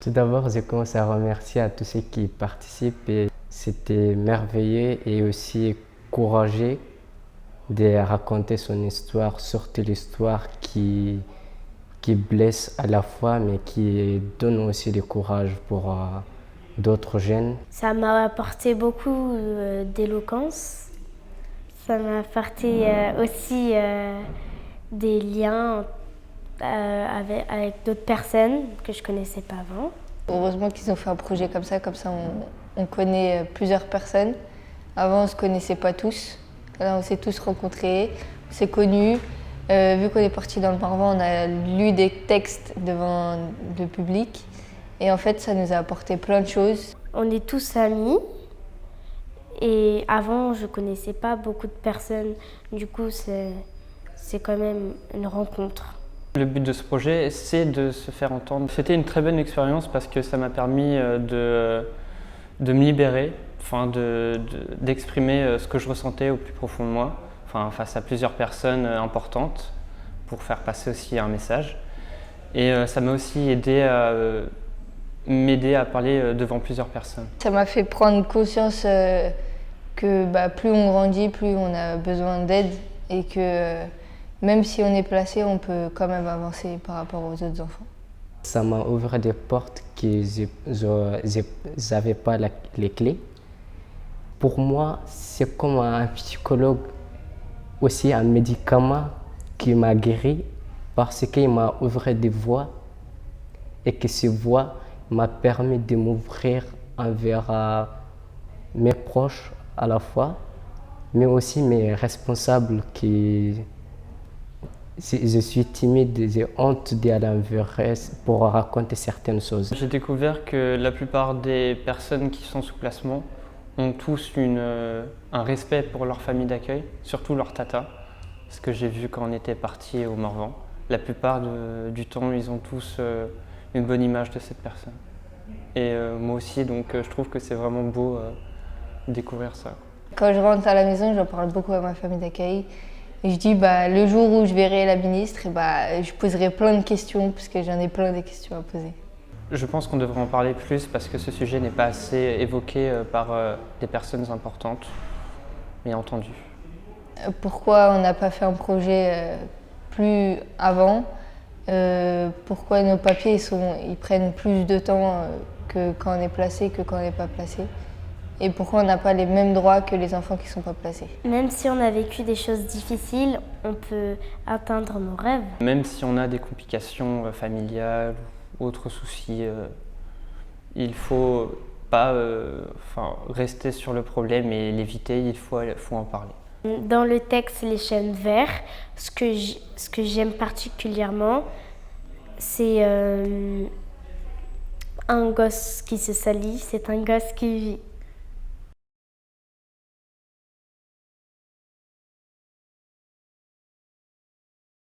Tout d'abord, je commence à remercier à tous ceux qui participent et c'était merveilleux et aussi courageux de raconter son histoire, surtout l'histoire qui blesse à la fois mais qui donne aussi du courage pour d'autres jeunes. Ça m'a apporté beaucoup d'éloquence. Ça m'a apporté aussi des liens avec d'autres personnes que je ne connaissais pas avant. Heureusement qu'ils ont fait un projet comme ça on connaît plusieurs personnes. Avant on ne se connaissait pas tous, là on s'est tous rencontrés, on s'est connus. Vu qu'on est parti dans le Morvan, on a lu des textes devant le public et en fait ça nous a apporté plein de choses. On est tous amis et avant je ne connaissais pas beaucoup de personnes, du coup c'est quand même une rencontre. Le but de ce projet, c'est de se faire entendre. C'était une très bonne expérience parce que ça m'a permis de me libérer, d'exprimer ce que je ressentais au plus profond de moi, face à plusieurs personnes importantes, pour faire passer aussi un message. Et ça m'a aussi aidé à m'aider à parler devant plusieurs personnes. Ça m'a fait prendre conscience que plus on grandit, plus on a besoin d'aide et que même si on est placé, on peut quand même avancer par rapport aux autres enfants. Ça m'a ouvert des portes que je n'avais pas les clés. Pour moi, c'est comme un psychologue, aussi un médicament qui m'a guéri parce qu'il m'a ouvert des voies et que ces voies m'ont permis de m'ouvrir envers mes proches à la fois, mais aussi mes responsables qui... Je suis timide, j'ai honte d'aller envers eux pour raconter certaines choses. J'ai découvert que la plupart des personnes qui sont sous placement ont tous un respect pour leur famille d'accueil, surtout leur tata. Ce que j'ai vu quand on était parti au Morvan. La plupart du temps, ils ont tous une bonne image de cette personne. Et moi aussi, donc je trouve que c'est vraiment beau de découvrir ça. Quand je rentre à la maison, j'en parle beaucoup à ma famille d'accueil. Et je dis le jour où je verrai la ministre, je poserai plein de questions parce que j'en ai plein de questions à poser. Je pense qu'on devrait en parler plus parce que ce sujet n'est pas assez évoqué par des personnes importantes et entendues. Pourquoi on n'a pas fait un projet plus avant? Pourquoi nos papiers ils prennent plus de temps que quand on est placé que quand on n'est pas placé? Et pourquoi on n'a pas les mêmes droits que les enfants qui ne sont pas placés? Même si on a vécu des choses difficiles, on peut atteindre nos rêves. Même si on a des complications familiales ou autres soucis, il ne faut pas rester sur le problème et l'éviter, il faut en parler. Dans le texte Les Chênes Verts, ce que j'aime particulièrement, c'est un gosse qui se salit, c'est un gosse qui vit.